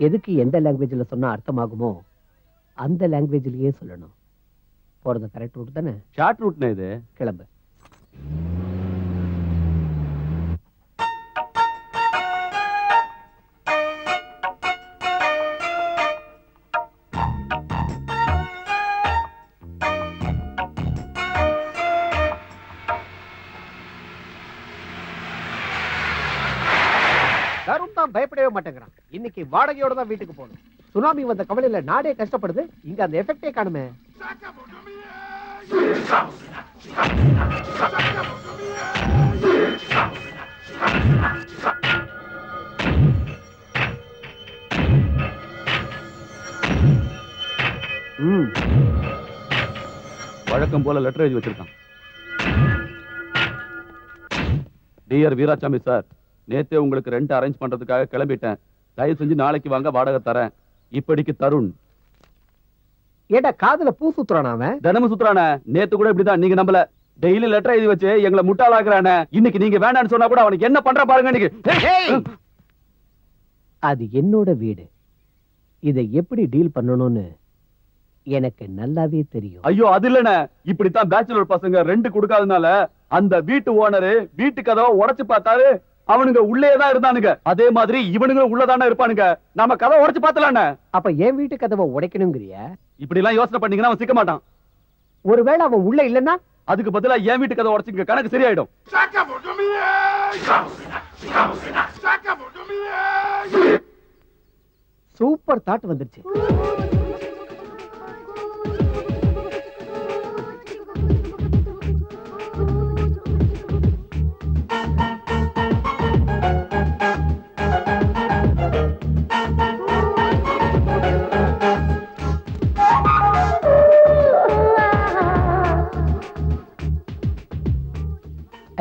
எதுக்கு எந்த லாங்குவேஜ்ல சொன்னா அர்த்தமாகுமோ அந்த லாங்குவேஜ்லயே சொல்லணும். போறது கரெக்ட் ரூட் தானே? ஷார்ட் ரூட்னா இது. கிளம்பு. பயப்படவே மாட்டேங்கிறான். இன்னைக்கு வாடகையோட தான் வீட்டுக்கு போகணும். சுனாமி வந்த கவலையில நாடே கஷ்டப்படுது. இங்க அந்த எஃபெக்டே காணுமே. வழக்கம் போல லெட்டர் எழுதி வச்சிருக்கான். டியர் வீராசாமி சார், நேத்தே உங்களுக்கு ரெண்ட் அரேஞ்ச் பண்றதுக்காக கிளம்பிட்டேன். தயவு செஞ்சு நாளைக்கு வாங்க, வாடகை தரேன். இப்படிக்கு தருண். ஏடா காதுல பூ சுத்துறானா அவன்? தினமும் சுத்துறானே. நேத்து கூட இப்படிதான். நீங்க நம்பல. டெய்லி லெட்டர் எழுதி வச்சு எங்களை முட்டாளாக்குறானே. இன்னைக்கு நீங்க வேண்டான்னு சொன்னா கூட அவனுக்கு என்ன பண்ற பாருங்க. இன்னைக்கு அது என்னோட வீடு. இதை எப்படி டீல் பண்ணணும்னு எனக்கு நல்லாவே தெரியும். ஐயோ அது இல்லனே. இப்படித்தான் பேச்சுலர் பசங்க ரெண்ட் கொடுக்காதனால அந்த வீட்டு ஓனரு வீட்டு கதவை உடைச்சு பார்த்தாரு. அவனுங்க உள்ளே தான் இருந்தானுங்க. அதே மாதிரி இவனுங்க உள்ளதானே இருப்பானுங்க. நாம கதவை உடைச்சு பார்த்தலானே. அப்ப என் வீட்டு கதவை உடைக்கணுங்கிறியா? இப்படி எல்லாம் யோசனை பண்ணீங்கன்னா அவன் சிக்க மாட்டான். ஒருவேளை அவன் உள்ள இல்லன்னா அதுக்கு பதிலா என் வீட்டு கதவை உடைச்சுங்க, கணக்கு சரியாயிடும். சூப்பர் தாட் வந்துருச்சு.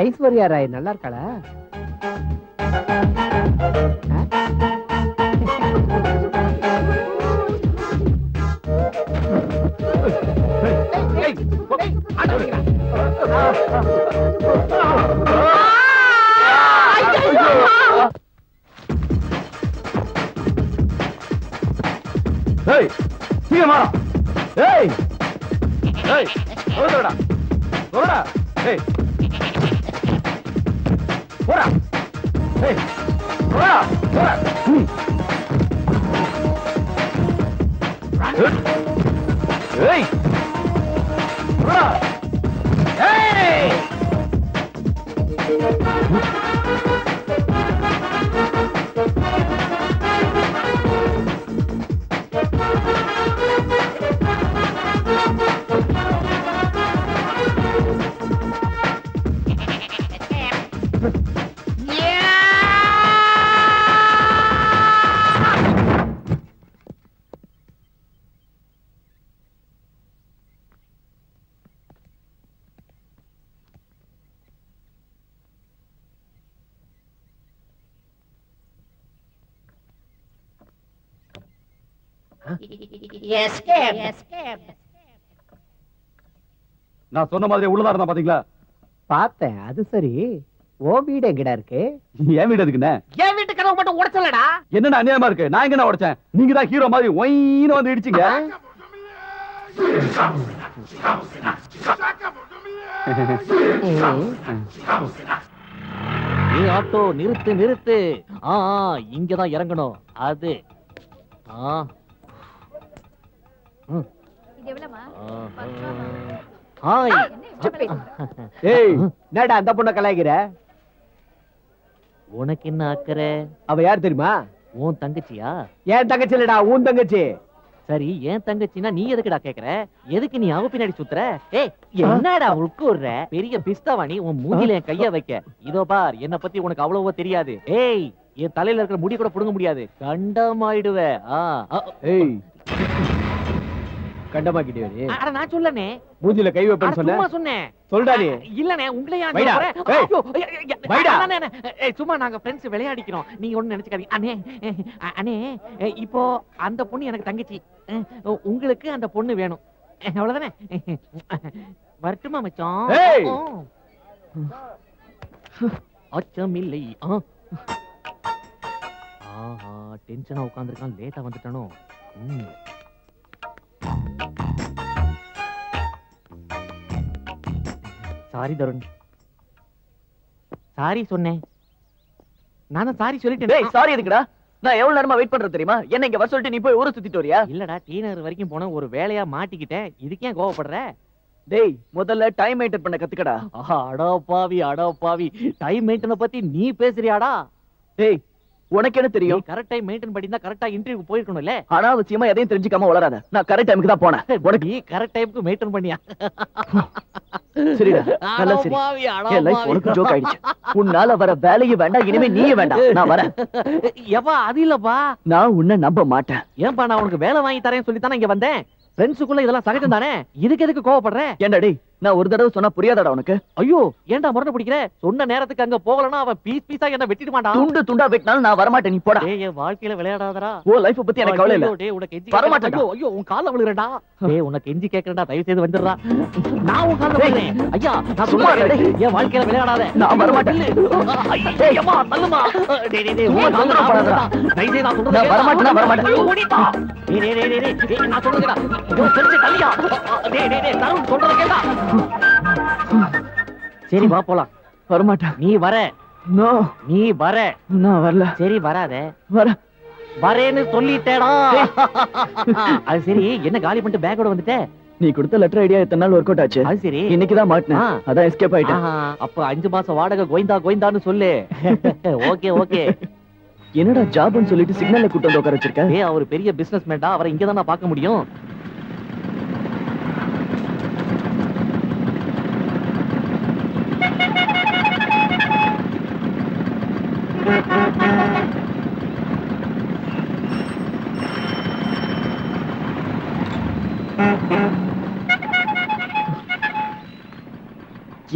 ஐஸ்வர்யா ராய் நல்லா இருக்காளா? நான் சொன்ன மாதிரி உள்ளதா இருந்தா பாத்தீங்களா? பார்த்தேன். அது சரி, ஓ வீடு எங்கடா இருக்கு? என் வீடு இருக்குண்ணே. என் வீட்டு கதவு மட்டும் உடைச்சலடா. என்னன்னா அநியாயமா இருக்கு. நான் எங்க உடைச்சேன்? நீங்க தான் ஹீரோ மாதிரி ஒயின்னு வந்து இடிச்சீங்க. ஆட்டோ நிறுத்து நிறுத்து. இங்கதான் இறங்கணும். அது என்னடா அந்த பொண்ண கலாய்க்கிற? உனக்கு என்ன அக்கறை? அவ யார் தெரியுமா? உன் தங்கச்சியா? ஏன் தங்கச்சி இல்லடா, உன் தங்கச்சி. சரி என் தங்கச்சின்னா நீ எதுக்குடா கேக்குற? எதுக்கு நீ அவ பின்னாடி சுத்துற? ஏய் என்னடா உட்குற? பெரிய பிஸ்தாவாணி உன் மூஞ்சில என் கைய வைக்க. இதோ பார், என்ன பத்தி உனக்கு அவ்வளவோ தெரியாது. ஏய் என் தலையில இருக்கிற முடி கூட புடுங்க முடியாது. கண்டமாயிடுவ. ஏய் கண்டமாக்கிட்டியா நீ? அட நான் சொல்லனே. மூஞ்சில கை வைப்பேன்னு சொன்ன. சும்மா சொன்னேன். சொல்டா நீ. இல்லனே உங்களை ஏன் வைடா. சொல்றேன்? ஏய். ஐயோ, வைடா. அண்ணே, ஏய் சும்மா நாங்க ஃப்ரெண்ட்ஸ் விளையாடிக்கிறோம். நீங்க ஒண்ணும் நினைச்சுக்காதீங்க. அண்ணே அண்ணே இப்போ அந்த பொண்ணு எனக்கு தங்கச்சி. உங்களுக்கு அந்த பொண்ணு வேணும். அவ்வளவுதானே? வரட்டுமா மச்சான்? ஏய். அச்சமில்லை. ஆஹா டென்ஷனா உட்கார்ந்திருக்கான். லேட்டா வந்துட்டானோ? சாரி தருண். சாரி சொன்னேன். நானும் சாரி சொல்லிட்டேன். டேய் சாரி எதுக்குடா? நான் எவ்வளவு நேரமா வெயிட் பண்றது தெரியுமா? என்ன இங்க வர சொல்லிட்டு நீ போய் ஊரை சுத்திட்டு வரியா? இல்லடா டி நகர் வரைக்கும் போன ஒரு வேலையா மாட்டிக்கிட்டேன். இதுக்கே கோவப்படுற? டேய் முதல்ல டைம் மெயின்டைன் பண்ண கத்துக்கடா. அடா பாவி டைம் மெயின்டென பத்தி நீ பேசுறியாடா? டேய் உனக்கு என்ன தெரியும்? கரெக்ட் டைம் மெயின்டைன் பண்ணினா கரெக்ட்டா இன்டர்வியூ போயிருக்கணும்ல. அனாவசியமா எதையும் தெரிஞ்சுக்காம வளராத. நான் கரெக்ட் டைமுக்கு தான் போனேன். உனக்கு நீ கரெக்ட் டைம்க்கு மெயின்டைன் பண்ணியா? சரிடா நல்லா சரி. என் லைஃப் உனக்கு ஜோக் ஆயிடுச்சு. உன்னால வர வேலையும் வேண்டாம், இனிமே நீயும் வேண்டாம். நான் வரேன். ஏப்பா அது இல்லப்பா. நான் உன்னை நம்ப மாட்டேன். ஏன்பா நான் உனக்கு வேலை வாங்கி தரேன்னு சொல்லி தானே இங்க வந்தேன். ஃப்ரெண்ட்ஸுக்குள்ள இதெல்லாம் சகஜம் தானே. இதுக்கு எதுக்கு கோவப்படுற? ஏன்டா டேய், நான் ஒரு தடவை சொன்னா புரியாதடா உனக்கு? ஐயோ ஏன்டா முரணை பிடிக்கிற? சொன்ன நேரத்துக்கு அங்க போகலனா அவன் பீஸ் பீஸா என்ன வெட்டிட மாட்டான். துண்டு துண்டா வெட்டினாலும் நான் வரமாட்டேன். நீ போடா. டேய் என் வாழ்க்கையில விளையாடாதடா. ஓ லைஃப் பத்தி எனக்கு கவலை இல்ல. டேய் உனக்கு கெஞ்சி வரமாட்டேன்டா. ஐயோ உன் கால்ல விழுறடா. டேய் உனக்கு கெஞ்சி கேக்குறடா, தயவு செய்து வந்துடுறா. நான் உன் கால்ல விழுறேன். ஐயா நான் சும்மா சும்மா இரு. என் வாழ்க்கையில விளையாடாத. நான் வரமாட்டேன். ஐயோ அம்மா தள்ளுமா. டேய் சும்மா தொந்தரவு பண்ணாதடா. தயவு செய்து நான் சொல்றத நான் வரமாட்டேன், நான் வரமாட்டேன். ஐயோ ஓடிப்பா. டேய் நான் சொல்றதுடா. தெரிஞ்சு தள்ளியா. டேய் தருண் சொல்றத கேளா. சரி வா போலாம். வரமாட்டேன். நீ வர. நோ நீ வர. நான் வரல. சரி வராத. வர வரேன்னு சொல்லிட்டேடா. அது சரி என்ன காலி பண்ணிட்டு பேக்கோட வந்துட்ட? நீ கொடுத்த லெட்டர் ஐடியா இத்தனை நாள் ஒர்க் அவுட் ஆச்சு. அது சரி. இன்னைக்கு தான் மாட்டினேன். அதான் எஸ்கேப் ஆயிட்டேன். அப்ப 5 மாசம் வாடகை கோயிந்தான்னு சொல்லு. Okay okay. என்னடா ஜாப்னு சொல்லிட்டு சிக்னல்ல கூட்டு வந்து உட்கார வச்சிருக்க? ஏய் அவர் பெரிய பிசினஸ் மேன்டா. அவரை இங்க தான் நான் பார்க்க முடியும்.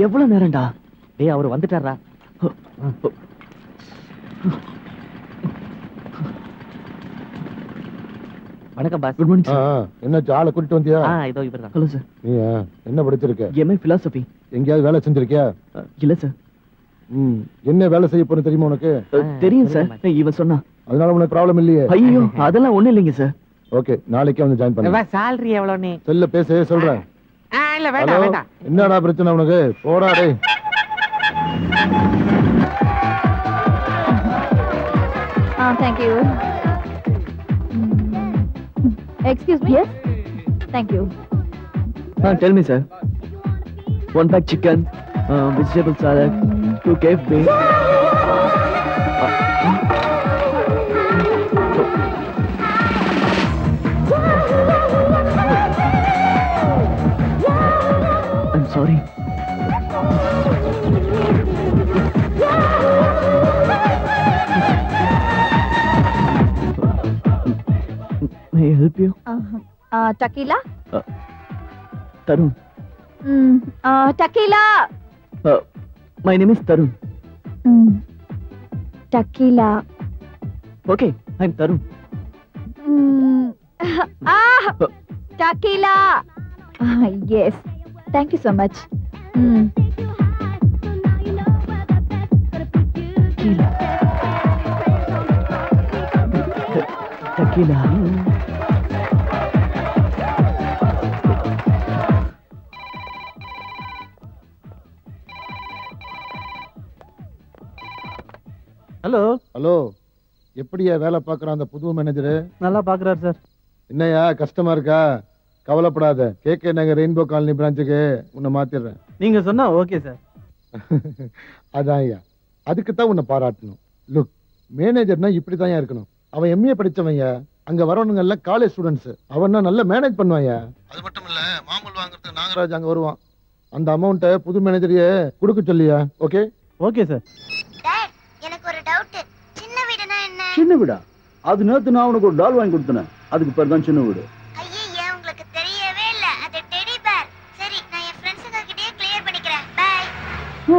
எவ்வளவு நேரம்டா? டேய் அவர் வந்துட்டாரா? வணக்கம் பாஸ். Good morning sir. என்ன ஆளை கூட்டிட்டு வந்தியா? இதோ இவர்தான். Hello sir. நீ என்ன படிச்சிருக்க? MA philosophy. எங்கேயாவது வேலை செஞ்சிருக்கியா? இல்ல சார். என்ன வேலை செய்ய போறேன்னு தெரியுமா உனக்கு? தெரியும் சார். இவன் சொன்னா. அதனால உனக்கு ப்ராப்ளம் இல்லையே? ஐயோ அதெல்லாம் ஒண்ணு இல்லைங்க சார். ஓகே நாளைக்கே வந்து ஜாயின் பண்ணு. salary எவ்வளவு நீ? செல்ல பேச சொல்றேன். இல்ல ஹலோ வேண்டாம் வேண்டாம். என்னடா பிரச்சனை உனக்கு? போடா டேய். Thank you. Excuse me? Yes? Thank you. Tell me sir. 1 pack chicken, vegetable salad, 2 KFC. I'm sorry. May I help you? Tequila? Tarun. Tequila! My name is Tarun. Tequila. Okay, I'm Tarun. Tequila! Yes. Thank you so much. Tequila. Hello. Hello எப்படியா வேலை பார்க்குற அந்த புது manager? நல்லா பாக்குறாரு sir. என்னையா கஷ்டமா இருக்கா? கவலைப்படாத. கேட்க நாங்க ரெயின்போ காலனி பிரான்ச்சுக்கு உன்னை மாத்திடுறேன். நீங்க சொன்னா ஓகே சார். அதான் ஐயா, அதுக்கு தான் உன்னை பாராட்டணும். லுக், மேனேஜர்னா இப்படிதான் இருக்கணும். அவன் எம்ஏ படிச்சவன்யா. அங்க வரவனுங்க எல்லாம் காலேஜ் ஸ்டூடெண்ட்ஸ். அவன்னா நல்லா மேனேஜ் பண்ணுவாயா. அது மட்டும் இல்ல, மாமூல் வாங்குறதுக்கு நாகராஜ் அங்க வருவான். அந்த அமௌண்ட்டை புது மேனேஜரையே கொடுக்க சொல்லியா. Okay okay sir. டாட், எனக்கு ஒரு டவுட். சின்ன வீடுனா என்ன? சின்ன வீடா? அது நேத்து நான் உனக்கு ஒரு டால் வாங்கி கொடுத்தேன். அதுக்கு பேர் தான் சின்ன வீடு. ஐயே, உங்களுக்கு தெரியவே இல்ல. அது டெடி பேர். சரி, நான் என் ஃப்ரெண்ட்ஸுங்க கிட்டயே கிளியர் பண்ணிக்கிறேன். பை. ஓ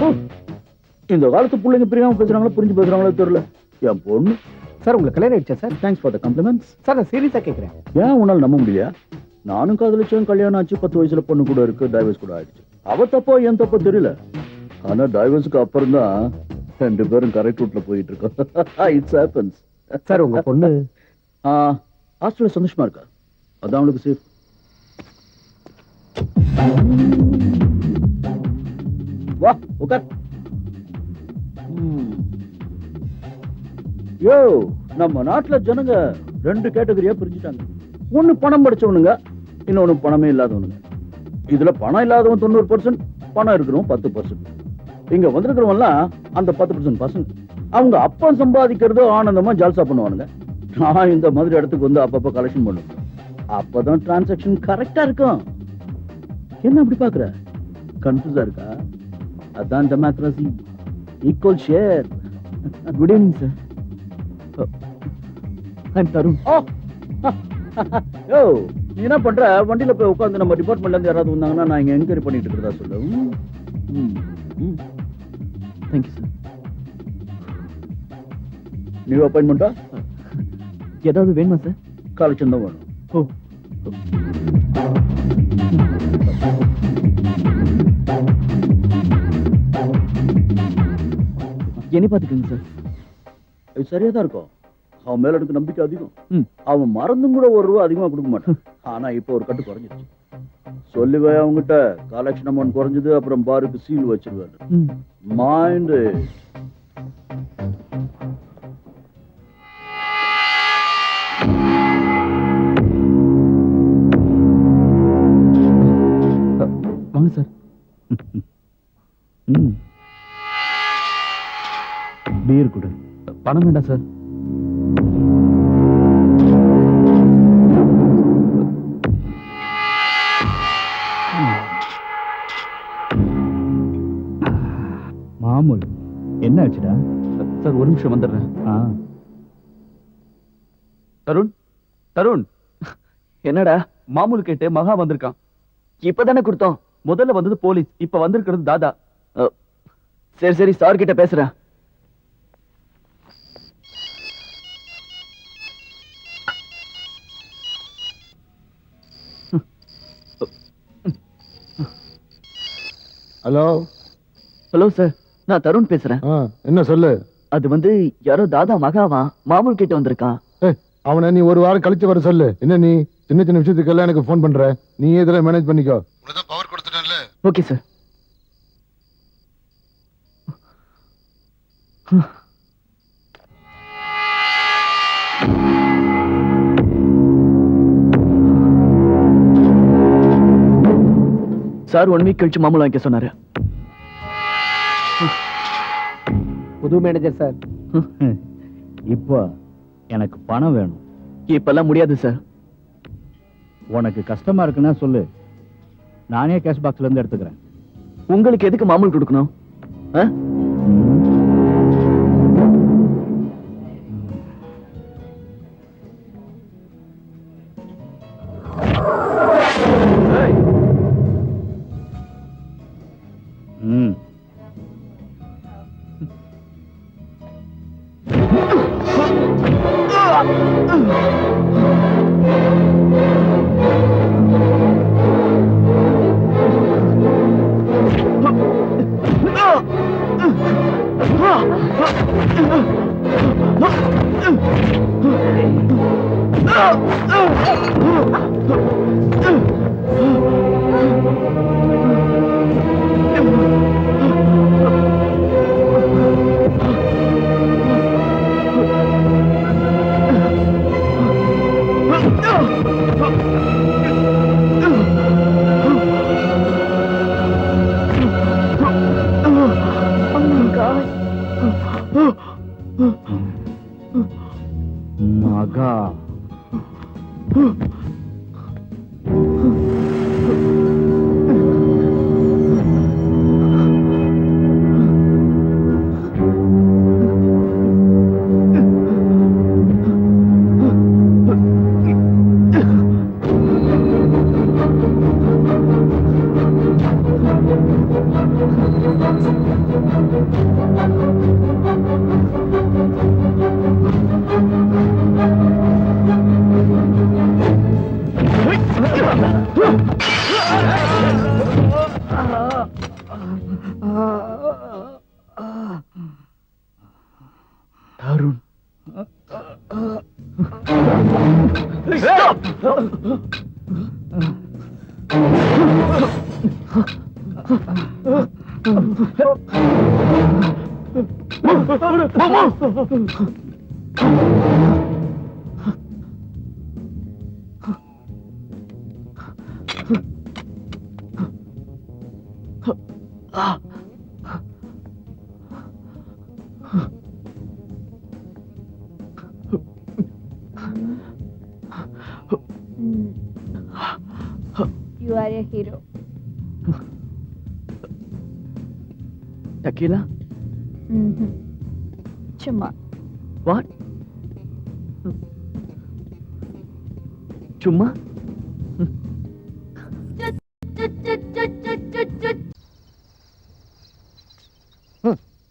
ஓ. இந்த காலத்து பிள்ளைங்க பிரியாம பேசுறாங்களோ புரிஞ்சு பேசுறாங்களோ தெரியல. என் பொண்ணு. சார் உங்களுக்கு கல்யாணம் ஆயிடுச்சா sir? Thanks for the compliments. Sir நான் சீரியஸா கேட்கிறேன். ஏன் உன்னால நம்ப முடியலையா? நானும் காதலிச்சேன், கல்யாணம் ஆச்சு, 10 வயசுல பொண்ணு கூட இருக்கு, டைவர்ஸ் கூட ஆயிடுச்சு. அவ தப்போ என் தப்போ தெரியல. ஆனா டைவர்ஸுக்கு அப்புறம் தான் 2 பேரும் கரெக்ட் ரூட்ல போயிட்டு இருக்கோம். It's happens. சார் உங்க பொண்ணு ஹாஸ்டல்ல சந்தோஷமா இருக்கா? அதான் அவளுக்கு சேஃப். வா உட்கார். யோ, நம்ம நாட்டுல ஜனங்க 2 கேட்டகரியா பிரிஞ்சுட்டாங்க. ஒண்ணு பணம் படிச்சவனுங்க, இன்னொன்னு பணமே இல்லாதவனுங்க. இதுல பணம் இல்லாதவன் 90%, பணம் இருக்கிறவன் 10%. இங்க வந்திருக்கிறவன்லாம் அந்த 10% பசங்க. அவங்க அப்பா சம்பாதிக்கிறதோ ஆனந்தமா ஜால்சா பண்ணுவானுங்க. நான் இந்த மாதிரி இடத்துக்கு வந்து அப்பப்ப கலெக்ஷன் பண்ணுவேன். அப்பதான் டிரான்சாக்சன் கரெக்டா இருக்கும். என்ன அப்படி பாக்குற? கன்ஃபியூஸா இருக்கா? அதான் democracy, equal share. Good evening sir. I'm Tarun. Yo, நீ என்ன பண்ற? வண்டியில போய் உட்காந்து நம்ம டிபார்ட்மெண்ட்ல இருந்து யாராவது வந்தாங்கன்னா நான் இங்க என்கொயரி பண்ணிட்டு இருக்கிறதா சொல்லு. Thank you sir. நியூ அப்பாயின்மெண்டா? ஏதாவது வேணுமா சார்? கலெக்ஷன் தான் வேணும். ஓ, என்ன பாத்துக்கோங்க சார். இது சரியா தான் இருக்கும். அவன் மேல எனக்கு நம்பிக்கை அதிகம். ம். அவன் மறந்தும் கூட 1 ரூபா அதிகமா கொடுக்க மாட்டான். ஆனா இப்போ ஒரு கட்டு குறைஞ்சிருச்சு. சொல்லுவே அவங்ககிட்ட கலெக்ஷன் அமௌண்ட் குறைஞ்சது, அப்புறம் பாருக்கு சீல் வச்சிருவாரு. ம். மைண்ட். வாங்க சார். பீர் கொடு. பணம் வேண்டாம் சார். மாமூல். என்ன ஆச்சுடா? சார் ஒரு நிமிஷம் வந்துடுறேன். தருண், தருண், என்னடா? மாமூல் கேட்டு மகா வந்திருக்கான். இப்பதானே கொடுத்தோம். முதல்ல வந்தது போலீஸ், இப்ப வந்திருக்கிறது தாதா. சரி சரி, சார் கிட்ட பேசுறேன். ஹலோ. ஹலோ சார், நான் தருண் பேசுறேன். என்ன சொல்லு. அது வந்து யாரோ தாதா மகாவா மாமூல் கிட்ட வந்திருக்கான். அவனை நீ 1 வாரம் கழிச்சு வர சொல்லு. என்ன நீ சின்ன சின்ன விஷயத்துக்கெல்லாம் எனக்கு ஃபோன் பண்ற? நீ இதெல்லாம் மேனேஜ் பண்ணிக்கோ. உனதான் பவர் கொடுத்துட்டேன்ல. Okay sir. சார் 1 வீக் கழிச்சு மாமூல் வாங்கிக்க சொன்னாரு. புது மேனேஜர் சார். இப்போ எனக்கு பணம் வேணும். இப்பெல்லாம் முடியாது சார். உனக்கு கஷ்டமா இருக்குன்னா சொல்லு, நானே கேஷ் பாக்ஸ்ல இருந்து எடுத்துக்கிறேன். உங்களுக்கு எதுக்கு மாமூல் கொடுக்கணும்? மகா Tarun You are a hero. Tequila சும்மா வாட் சும்மா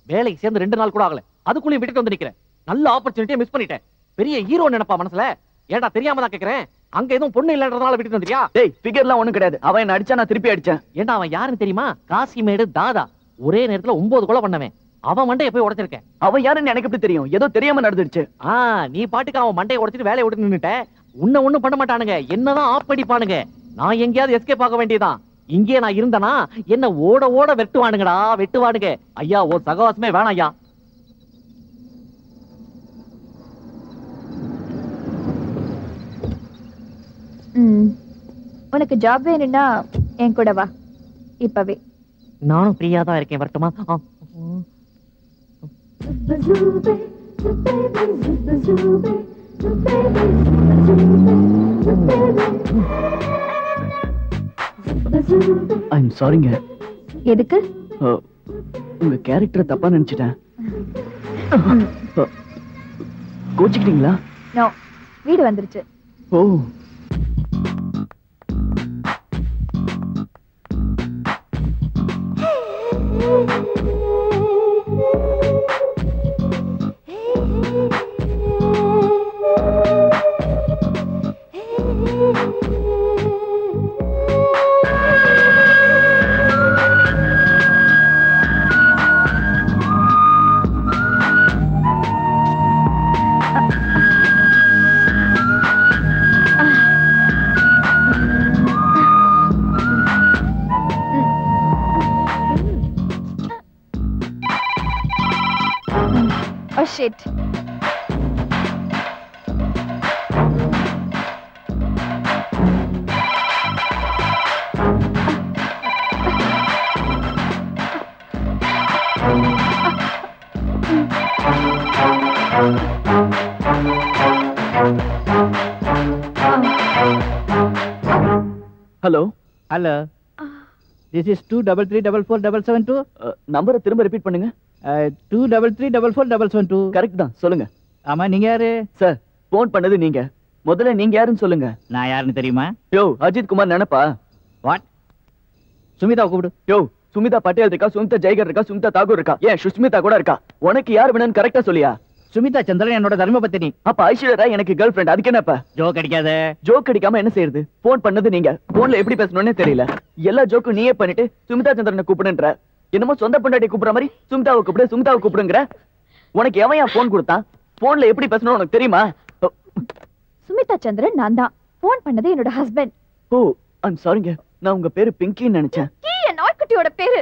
வேலைக்கு சேர்ந்து 2 நாள் கூட ஆகல, அதுக்குள்ளேயும் விட்டுட்டு வந்து நிக்கிறேன். நல்ல ஆப்பர்ச்சுனிட்டியை மிஸ் பண்ணிட்டேன். பெரிய ஹீரோ நினைப்பா மனசுல. ஏடா தெரியாம தான் கேக்குறேன், அங்க எதுவும் பொண்ணு இல்லன்றதால விட்டுட்டு வந்துறியா? டேய் ஃபிகர்லாம் ஒண்ணும் கிடையாது. அவன் என்ன அடிச்சா நான் திருப்பி அடிச்சேன். ஏண்டா அவன் யாருன்னு தெரியுமா? காசிமேடு தாதா. ஒரே நேரத்துல 9 கொலை பண்ணவன். அவன் மண்டையை போய் உடைச்சிருக்கேன். அவன் யாருன்னு எனக்கு எப்படி தெரியும்? ஏதோ தெரியாம நடந்துடுச்சு. நீ பாட்டுக்கு அவன் மண்டையை உடைச்சிட்டு வேலையை விட்டு நின்னுட்ட. உன்னை ஒண்ணும் பண்ண மாட்டானுங்க, என்னதான் ஆப் அடிப்பானுங்க. நான் எங்கேயாவது எஸ்கேப் ஆக வேண்டியதான். இங்கே நான் இருந்தனா என்ன ஓட ஓட வெட்டுவானுங்கடா, வெட்டுவானுங்க. ஐயா ஓ சகவாசமே வேணாம் ஐயா. உனக்கு ஜாப் வேணும்னா என் கூட வா இப்பவே. நானும் ஃப்ரீயா தான் இருக்கேன், வரட்டுமா? ஐம் சாரிங்க. எதுக்கு? உங்க கேரக்டரை தப்பா நினைச்சிட்டேன். கோச்சிக்கிட்டீங்களா? நோ, வீடு வந்துருச்சு. ஓ Oh shit. Hello hello, this is 233447772. நம்பரை திரும்ப ரிப்பீட் பண்ணுங்க. 233447772. கரெக்ட் தான், சொல்லுங்க. ஆமா, நீங்க யாரு? சார், போன் பண்ணது நீங்க. முதல்ல நீங்க யாருன்னு சொல்லுங்க. நான் யாருன்னு தெரியுமா? யோ, அஜித் குமார் நினைப்பா? வாட்? சுமிதா கூப்பிடு. யோ, சுமிதா பட்டேல் இருக்கா, சுமிதா ஜெய்கர் இருக்கா, சுமிதா தாக்கூர் இருக்கா, ஏன் சுஷ்மிதா கூட இருக்கா. உனக்கு யார் வேணும்னு கரெக்டா சொல்லியா? சுமிதா சந்திரன் என்னோட தர்மபத்தினி. அப்ப ஐஸ்வர்யா ராய் எனக்கு கேர்ள் ஃபிரெண்ட். அதுக்கு என்னப்பா? ஜோக் அடிக்காத. ஜோக் அடிக்காம என்ன செய்யறது? போன் பண்ணது நீங்க. போன்ல எப்படி பேசணும்னே தெரியல. எல்லா ஜோக்கும் நீயே பண்ணிட்டு சுமிதா சந்திரனை கூப்பிடுன்ற. என்னமோ சொந்த பொண்டாட்டி கூப்பிடுற மாதிரி சுமிதாவை கூப்பிடு, சுமிதாவை கூப்பிடுங்கிற. உனக்கு எவன் ஏன் போன் கொடுத்தான்? போன்ல எப்படி பேசணும் உனக்கு தெரியுமா? சுமிதா சந்திரன் நான் தான். போன் பண்ணது என்னோட ஹஸ்பண்ட். ஓ, ஐம் சாரிங்க. நான் உங்க பேரு பிங்கின்னு நினைச்சேன். என் நாய்க்குட்டியோட பேரு.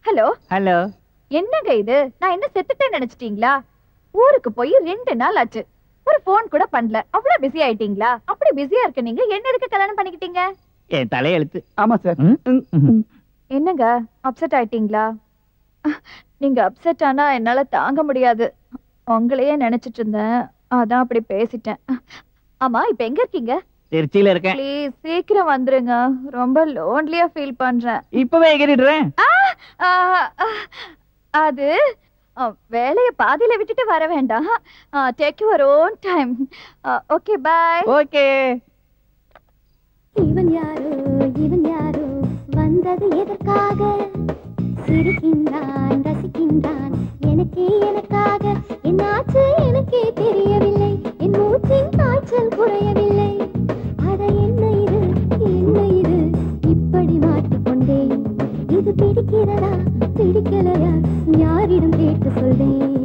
Hello hello. என்னங்க இது? நான் என்ன செத்துட்டேன்னு நினைச்சிட்டீங்களா? ஊருக்கு போய் 2 நாள் ஆச்சு. ஒரு போன் கூட பண்ணல. அவ்வளவு பிஸி ஆயிட்டீங்களா? அப்படி பிஸியா இருக்க நீங்க என்ன எதுக்கு கல்யாணம் பண்ணிக்கிட்டீங்க? என் தலையெழுத்து. ஆமா சார். என்னங்க அப்செட் ஆயிட்டீங்களா? நீங்க அப்செட் ஆனா என்னால தாங்க முடியாது. உங்களையே நினைச்சிட்டு இருந்தேன், அதான் அப்படி பேசிட்டேன். ஆமா, இப்ப எங்க இருக்கீங்க? திருச்சியில இருக்கேன். ப்ளீஸ் சீக்கிரம் வந்துருங்க, ரொம்ப லோன்லியா ஃபீல் பண்றேன். இப்பவே எகிறிடுறேன். ஆ, ஆ, அது வேலைய பாதியில விட்டுட்டு வர வேண்டாம். Take your own time. Okay, bye. Okay. இவன் யாரோ வந்தது எதற்காக? சிரிக்கின்றான், ரசிக்கின்றான், எனக்காக. என்னாச்சு எனக்கே தெரியவில்லை, என் மூச்சின் காய்ச்சல் குறையவில்லை. அட என்ன இது இப்படி மாட்டிக்கொண்டேன். இது பிடிக்கிறதா பிடிக்கலையா யாரிடம் கேட்டு சொல்வேன்.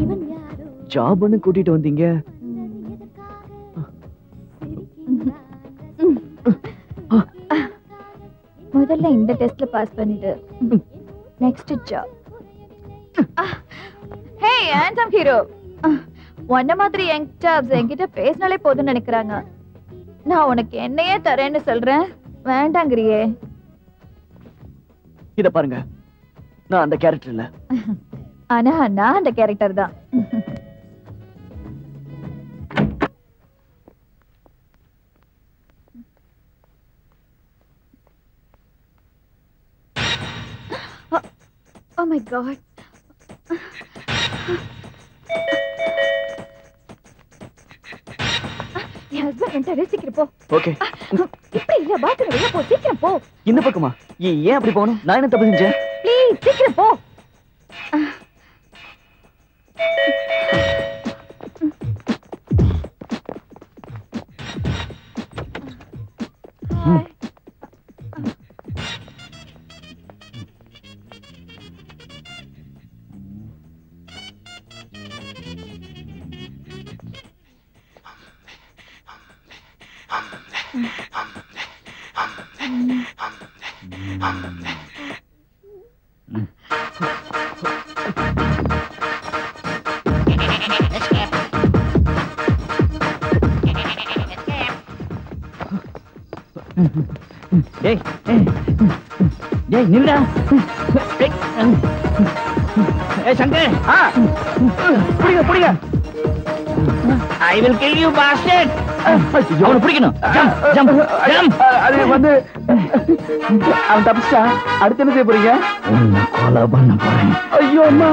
இவன் யாரோ ஜாப்னு கூட்டிட்டு வந்தீங்க. முதல்ல இந்த டெஸ்ட்ல பாஸ் பண்ணிடு, நெக்ஸ்ட் ஜாப். ஹே ஹேண்ட்ஸம் ஹீரோ, உன்ன மாதிரி யங் ஸ்டார்ஸ் என்கிட்ட பேசினாலே போதும்னு நினைக்கிறாங்க. நான் உனக்கு என்னையே தரேன்னு சொல்றேன், வேண்டாங்கிறியே. இத பாருங்க, நான் அந்த கேரக்டர் இல்ல. ஆனா நான் அந்த கேரக்டர் தான். Oh my God. N husband வந்துட்டாரு, சீக்கிரம் போ. ஓகே. இப்படி இல்ல, பாத்ரூம் வெளிய போ, சீக்கிரம் போ. இந்த பக்கமா? ஏன் அப்படி போகணும்? நான் என்ன தப்பு செஞ்சேன்? ப்ளீஸ் சீக்கிரம் போ. டேய் டேய் நில்லுடா. ஏய் சங்கர், புடிங்க. I will kill you bastard. அவனை பிடிக்கணும். ஜம்ப். அது வந்து அவன் தப்பிச்சா அடுத்து என்ன செய்ய போறீங்க? உன்னை கொலை பண்ண போறேன். ஐயோ அம்மா.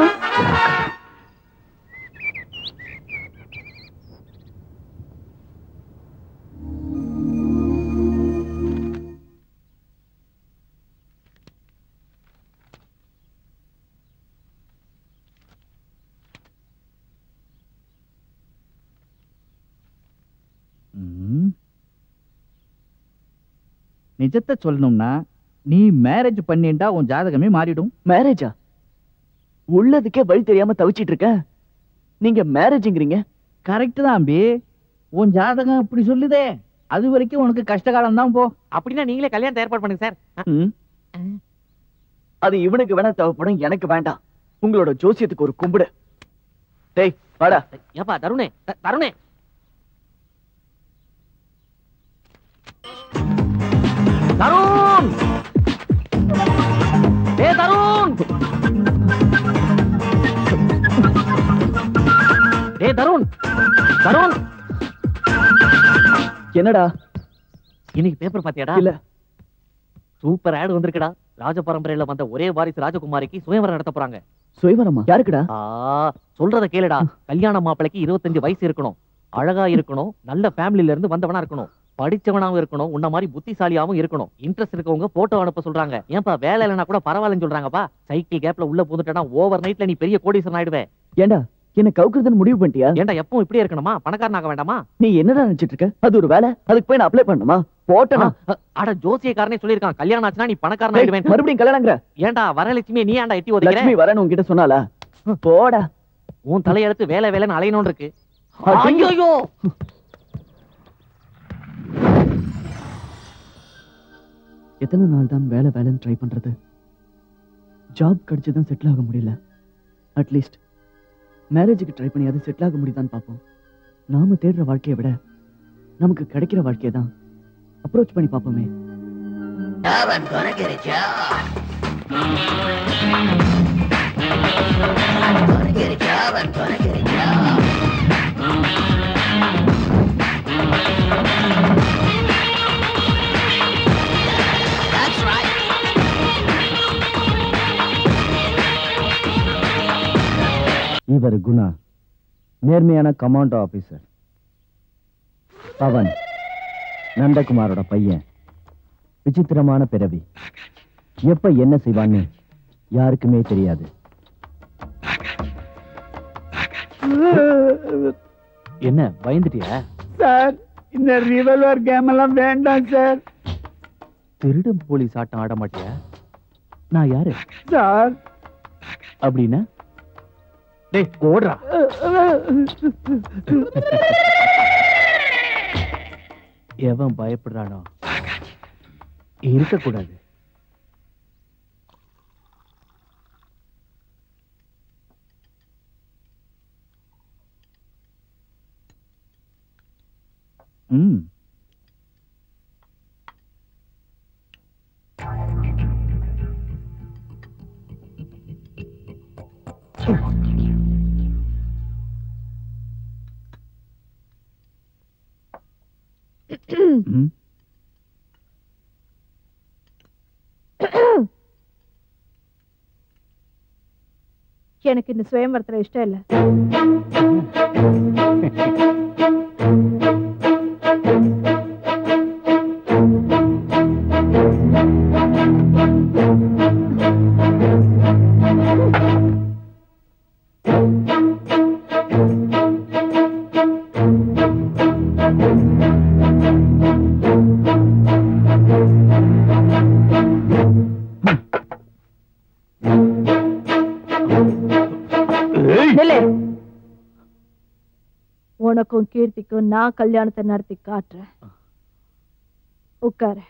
நிஜத்தை சொல்லணும்னா நீ மேரேஜ் பண்ணிட்டா உன் ஜாதகமே மாறிடும். மேரேஜா? உள்ளதுக்கே வழி தெரியாம தவிச்சிட்டு இருக்க, நீங்க மேரேஜ்ங்கறீங்க? கரெக்ட் தான் அம்பி, உன் ஜாதகம் இப்படி சொல்லுதே. அது வரைக்கும் உனக்கு கஷ்டகாலம் தான் போ. அப்படின்னா நீங்களே கல்யாணம் ஏற்பாடு பண்ணுங்க சார். அது இவனுக்கு வேணா தேவைப்படும், எனக்கு வேண்டாம். உங்களோட ஜோசியத்துக்கு ஒரு கும்பிடு. டேய் வாடா. ஏப்பா தருணே, தருணே. தருண், ஏ தருண், ஏ தருண், தருண். என்னடா இன்னைக்கு பேப்பர் பாத்தியாடா? இல்ல. சூப்பர் ஆட் வந்திருக்குடா. ராஜ பரம்பரையில வந்த ஒரே வாரிசு ராஜகுமாரிக்கு சுயவரம் நடத்த போறாங்க. சுயவரமா? யாருக்குடா? சொல்றத கேளுடா. கல்யாண மாப்பிளைக்கு 25 வயசு இருக்கணும், அழகா இருக்கணும், நல்ல ஃபேமிலில இருந்து வந்தவனா இருக்கணும், படிச்சவனாவும் இருக்கணும், உன்ன மாதிரி புத்திசாலியாவும் இருக்கணும். இன்ட்ரெஸ்ட் இருக்கவங்க போட்டோ அனுப்ப சொல்றாங்க. ஏன்பா வேலை இல்லைன்னா கூட பரவாயில்லன்னு சொல்றாங்கப்பா. சைக்கிள் கேப்ல உள்ள போந்துட்டா ஓவர் நைட்ல நீ பெரிய கோடீஸ்வரன் ஆயிடுவே. ஏண்டா என்ன கவுக்குறதுன்னு முடிவு பண்ணிட்டியா? ஏண்டா எப்பவும் இப்படியே இருக்கணுமா? பணக்காரனாக வேண்டாமா? நீ என்னடா நினைச்சிட்டு இருக்க? அது ஒரு வேலை, அதுக்கு போய் நான் அப்ளை பண்ணணுமா? போட்டனா? அட ஜோசியக்காரனே சொல்லிருக்கான், கல்யாணம் ஆச்சுன்னா நீ பணக்காரன் ஆயிடுவேன். மறுபடியும் கல்யாணங்கற? ஏண்டா வரலட்சுமி நீ ஏண்டா எட்டி ஒதுக்குற? லட்சுமி வரணும் உன்கிட்ட சொன்னாலா? போடா. உன் தலையெடுத்து வேலை வேலைன்னு அலையணும்னு இருக்கு. ஐயோ, எத்தனை நாள் தான் வேலை வேலைன்னு ட்ரை பண்றது? ஜாப் கிடைச்சதான் செட்டில் ஆக முடியல. அட்லீஸ்ட் மேரேஜுக்கு ட்ரை பண்ணி அது செட்டில் ஆக முடியுதான்னு பார்ப்போம். நாம தேடுற வாழ்க்கையை விட நமக்கு கிடைக்கிற வாழ்க்கையை தான் அப்ரோச் பண்ணி பார்ப்போமே. இவர் குணா, நேர்மையான கமாண்டோ ஆபீசர். பவன், நந்தகுமாரோட பையன். விசித்திரமான பிறவி. எப்ப என்ன செய்வான்னு யாருக்குமே தெரியாது. என்ன பயந்துட்டியா? சார், இந்த ரிவல்வர் கேம் எல்லாம் வேண்டாம் சார். திருடும் போலீஸ் ஆட்டம் ஆட மாட்டியா? நான் யாரு சார்? அப்படின்னா டேய் ஓடுறா. எவன் பயப்படுறானோ இருக்கக்கூடாது. ம். ம். எனக்கு இந்த சுயம்பரத்துல இஷ்டம் இல்ல. நில்லு. உனக்கும் கீர்த்திக்கும் நான் கல்யாணத்தை நடத்தி காட்டுறேன். உட்காரு.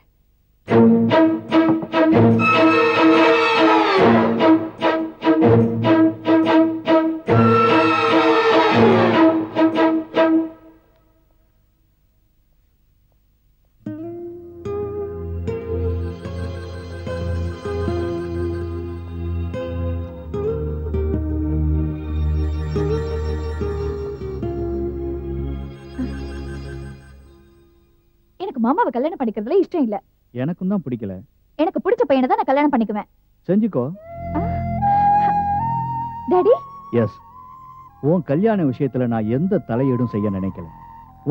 எனக்கு மாமாவை கல்யாணம் பண்ணிக்கிறதுல இஷ்டம் இல்ல. எனக்கும் தான் பிடிக்கல. எனக்கு பிடிச்ச பையனை தான் நான் கல்யாணம் பண்ணிக்குவேன். செஞ்சுக்கோ. Daddy, yes. உன் கல்யாண விஷயத்துல நான் எந்த தலையீடும் செய்ய நினைக்கல.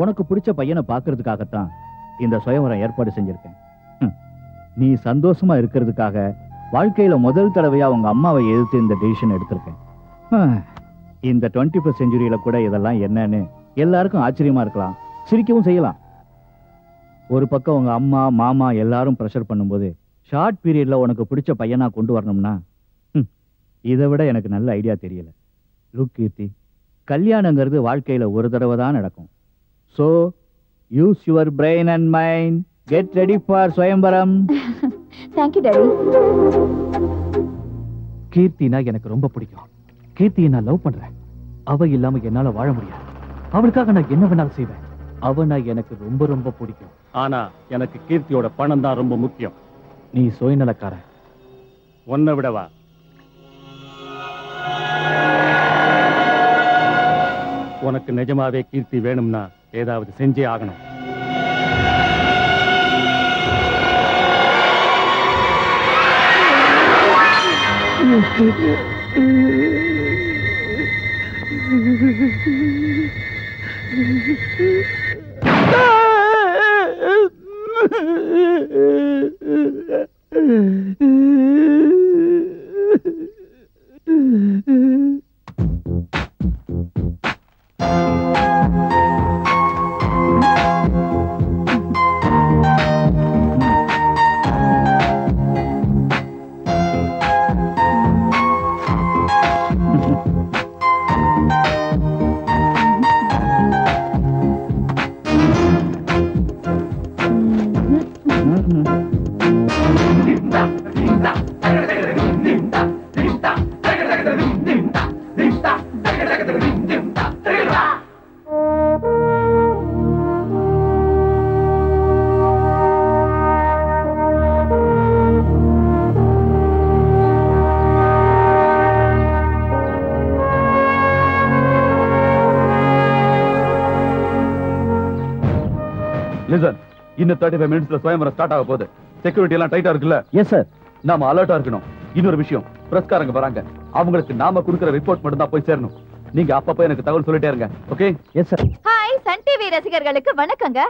உனக்கு பிடிச்ச பையனை பார்க்கறதுக்காகத்தான் இந்த சுயவரம் ஏற்பாடு செஞ்சிருக்கேன். நீ சந்தோஷமா இருக்கிறதுக்காக வாழ்க்கையில முதல் தடவையா உங்க அம்மாவை எதிர்த்து இந்த டிசிஷன் எடுத்திருக்கேன். இந்த 21st செஞ்சுரியில கூட இதெல்லாம் என்னன்னு எல்லாருக்கும் ஆச்சரியமா இருக்கலாம், சிரிக்கவும் செய்யலாம். ஒரு பக்கம் உங்க அம்மா மாமா எல்லாரும் ப்ரெஷர் பண்ணும்போது ஷார்ட் பீரியட்ல உனக்கு பிடிச்ச பையனா கொண்டு வரணும்னா இதை விட எனக்கு நல்ல ஐடியா தெரியல. லுக் கீர்த்தி, கல்யாணங்கிறது வாழ்க்கையில ஒரு தடவை தான் நடக்கும். So use your brain and mind. Get ready for சுயம்பரம். Thank you daddy. கீர்த்தினா எனக்கு ரொம்ப பிடிக்கும். கீர்த்தியை நான் லவ் பண்றேன். அவ இல்லாம என்னால வாழ முடியாது. அவளுக்காக நான் என்ன வேணாலும் செய்வேன். அவனா எனக்கு ரொம்ப ரொம்ப பிடிக்கும். ஆனா எனக்கு கீர்த்தியோட பணம் தான் ரொம்ப முக்கியம். நீ சுயநலக்காரன். ஒன்ன விடவா? உனக்கு நிஜமாவே கீர்த்தி வேணும்னா ஏதாவது செஞ்சே ஆகணும். லிசன், இன்னும் 35 மினிட்ஸ்ல சுயம்பரம் ஸ்டார்ட் ஆக போகுது. செக்யூரிட்டி எல்லாம் டைட்டா இருக்குல்ல? Yes sir. நாம அலர்ட்டா இருக்கணும். இன்னொரு விஷயம், பிரஸ்காரங்க வராங்க. அவங்களுக்கு நாம கொடுக்கிற ரிப்போர்ட் மட்டும் தான் போய் சேரணும். நீங்க அப்பப்ப எனக்கு தகவல் சொல்லிட்டே இருங்க. Okay? Yes sir. Hi Sun TV ரசிகர்களுக்கு வணக்கங்க.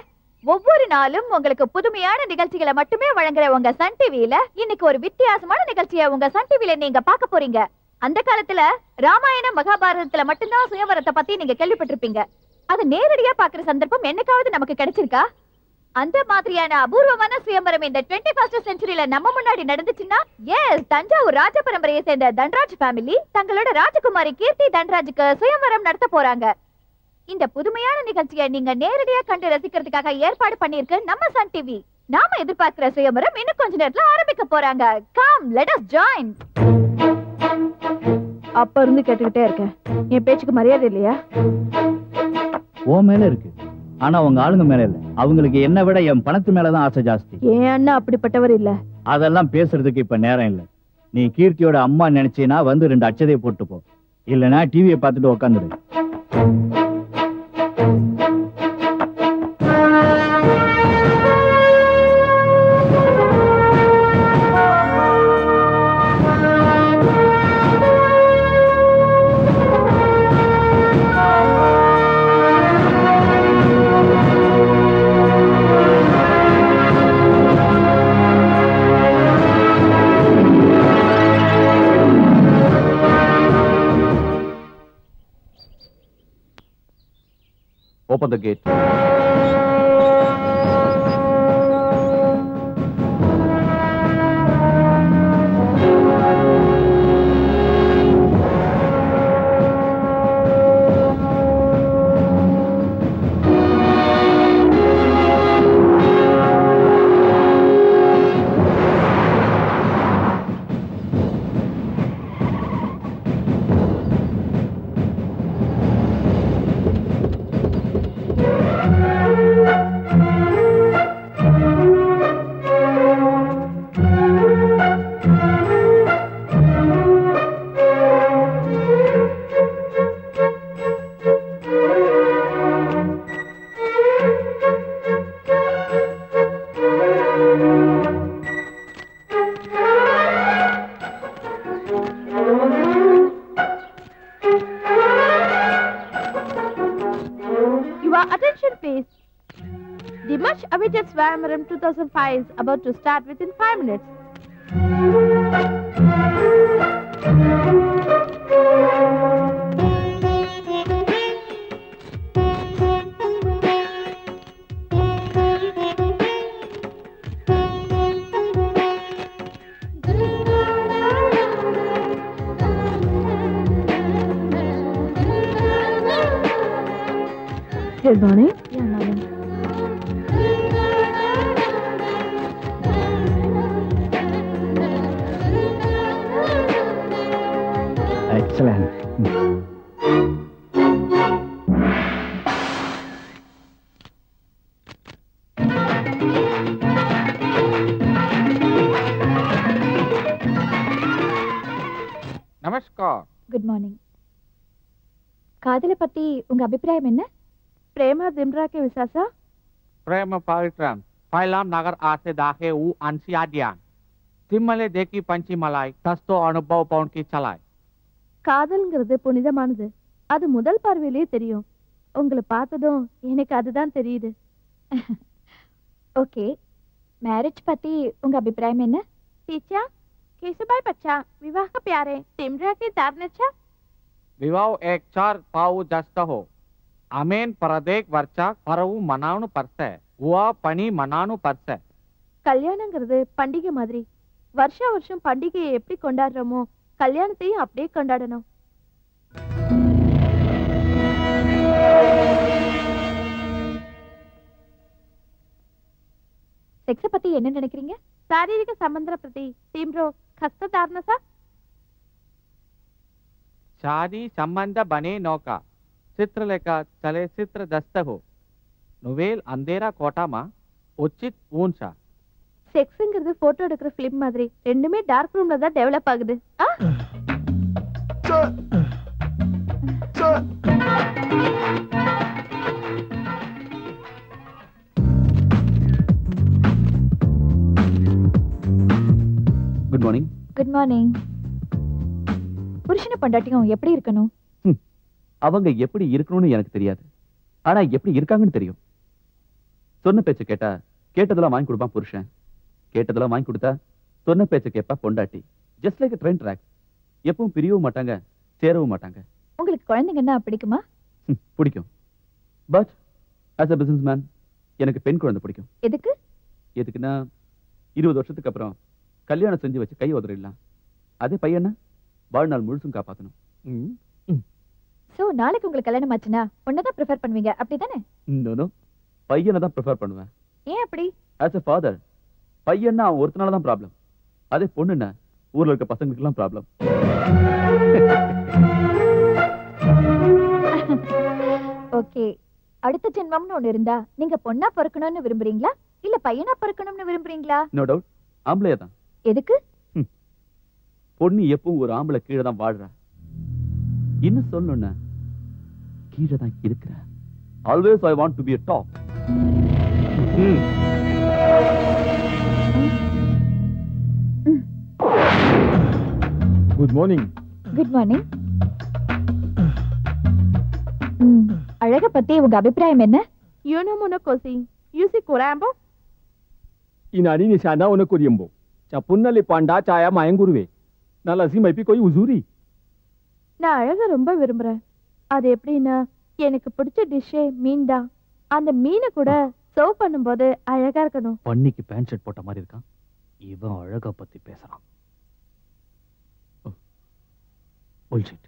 ஒவ்வொரு நாளும் உங்களுக்கு புதுமையான நிகழ்ச்சிகளை மட்டுமே வழங்குற உங்க சன் டிவில இன்னைக்கு ஒரு வித்தியாசமான நிகழ்ச்சியை உங்க சன் டிவில நீங்க பார்க்க போறீங்க. அந்த காலத்துல ராமாயணம் மகாபாரதத்துல மட்டும்தான் சுயவரத்தை பத்தி நீங்க கேள்விப்பட்டிருப்பீங்க. அது நேரடியா பாக்குற சந்தர்ப்பம் என்னைக்காவது நமக்கு கிடைச்சிருக்கா? அந்த மாதிரியான அபூர்வமான சுயம்பரம் இந்த 21st செஞ்சுரியில நம்ம முன்னாடி நடந்துச்சுன்னா, எஸ், தஞ்சாவூர் ராஜ பரம்பரையை சேர்ந்த தன்ராஜ் ஃபேமிலி தங்களோட ராஜகுமாரி கீர்த்தி தன்ராஜுக்கு சுயம்பரம் நடத்த போறாங்க. இந்த புதுமையான நிகழ்ச்சியை நீங்க நேரடியா கண்டு ரசிக்கிறதுக்காக ஏற்பாடு பண்ணிருக்கு நம்ம சன் டிவி. நாம எதிர்பார்க்கிற சுயம்பரம் இன்னும் கொஞ்ச நேரத்துல ஆரம்பிக்க போறாங்க. Come, let us join. அப்ப இருந்து கேட்டுக்கிட்டே இருக்கேன், என் பேச்சுக்கு மரியாதை இல்லையா? ஓ மேல இருக்கு, ஆனா உங்க ஆளுங்க மேல இல்ல. அவங்களுக்கு என்ன விட என் பணத்து மேலதான் ஆசை ஜாஸ்தி. என் அண்ணா அப்படிப்பட்டவர் இல்ல. அதெல்லாம் பேசுறதுக்கு இப்ப நேரம் இல்ல. நீ கீர்த்தியோட அம்மா நினைச்சீனா வந்து 2 அட்சதையை போட்டு போ, இல்லனா டிவியை பார்த்துட்டு உட்காந்துடு. Open the gate. Attention please. The much awaited Swayamaram 2005 is about to start within 5 minutes. Good morning. Yeah, morning. Excellent. நமஸ்கார். Good morning. காதலை பத்தி உங்க அபிப்பிராயம் என்ன? பிரேமா திம்ரா के विसासा प्रेम पवित्रम फैलाम नगर आसे दाहे ऊ अंशियादियान तिम्मले देखी पंची मलाई तस्तो अनुभव पौन की चलाय. காதல்ங்கிறது புனிதமானது. அது முதல் பார்வையிலேயே தெரியும். உங்களை பார்த்ததும் எனக்கு அதுதான் தெரியுது. ஓகே, மேரேஜ் பத்தி உங்க அபிப்பிராயம் என்ன? டீச்சா केशुभाई बच्चा विवाह का प्यारे तिम्रा के दारनचा विवाह एक चार पाऊ जस्त हो अमेन परदेक वर्चा परवु मनावनु परसे हुआ पनी मनानु परसे. கல்யாணங்கிறது பண்டிகை மாதிரி. வருஷம் வருஷம் பண்டிகையை எப்படி கொண்டாடுறோமோ கல்யாணத்தையும் அப்படியே கொண்டாடணும். செக்ஸ் பத்தி என்ன நினைக்கிறீங்க? சாரீரிக சம்பந்த பிரதி தீம்ரோ खस्ता धारणा सा शादी संबंध बने नौका चित्र लेका चले चित्र दस्त हो नोवेल अंधेरा कोटा मा उचित ऊंचा. செக்ஸ்ங்கிறது போட்டோ எடுக்கிற ஃபிலிம் மாதிரி. ரெண்டுமே டார்க் ரூம்ல தான் டெவலப் ஆகுது. Good morning. புருஷனை பொண்டாட்டியும் எப்படி இருக்கணும்? அவங்க எப்படி இருக்கணும்னு எனக்கு தெரியாது, ஆனா எப்படி இருக்காங்கன்னு தெரியும். சொன்ன பேச்ச கேட்டா கேட்டதெல்லாம் வாங்கி கொடுப்பான் புருஷன், கேட்டதெல்லாம் வாங்கி கொடுத்தா சொன்ன பேச்ச கேட்பா பொண்டாட்டி. Just like train track. எப்பவும் பிரியவும் மாட்டாங்க, சேரவும் மாட்டாங்க. உங்களுக்கு குழந்தைங்கன்னா பிடிக்குமா? பிடிக்கும். பட் as a businessman எனக்கு பெண் குழந்தை பிடிக்கும். எதுக்கு? எதுக்குன்னா 20 வருஷத்துக்கு அப்புறம் கல்யாணம் செஞ்சு வச்சு கை உதறிடலாம். அதே பையனா வாழ்நாள் முழுசும் காப்பாத்தணும். சோ நாளைக்கு உங்களுக்கு கல்யாணம் ஆச்சுன்னா பொண்ணதான் ப்ரிஃபர் பண்ணுவீங்க, அப்படிதானே? நோ, பையனை தான் ப்ரிஃபர் பண்ணுவேன். ஏன் அப்படி? ஆஸ் எ ஃபாதர் பையன்னா அவன் ஒருத்தனால தான் ப்ராப்ளம். அதே பொண்ணுன்னா ஊர்ல இருக்க பசங்களுக்குலாம் ப்ராப்ளம். ஓகே, அடுத்த ஜென்மம்னு ஒண்ணு இருந்தா நீங்க பொண்ணா பிறக்கணும்னு விரும்புறீங்களா இல்ல பையனா பிறக்கணும்னு விரும்புறீங்களா? நோ டவுட் ஆம்பளையா தான். எதுக்கு? பொண்ணு எப்பவும் ஒரு ஆம்பளை கீழே தான் வாழ்றா. இன்னும் சொல்லணும்னா கீழே தான் இருக்கிற. Always I want to be a top. Good morning. Good morning. அழக பத்தி உங்க அபிப்பிராயம் என்ன? Yun mo na kasi. Yusi kurambo. Inani ni sana ona kuryambo. Chapunna le panda chaya mayangurve. Nalasi maipi koi uzuri. நான் அழக ரொம்ப விரும்புறேன். அது எப்படின்னா எனக்கு பிடிச்ச டிஷ்ஷே மீன் தான். அந்த மீனை கூட சர்வ் பண்ணும்போது அழகா இருக்கணும். பண்ணிக்கு பேண்ட் ஷர்ட் போட்ட மாதிரி இருக்கான். இவன் அழகா பத்தி பேசுறான். புல்ஷிட்.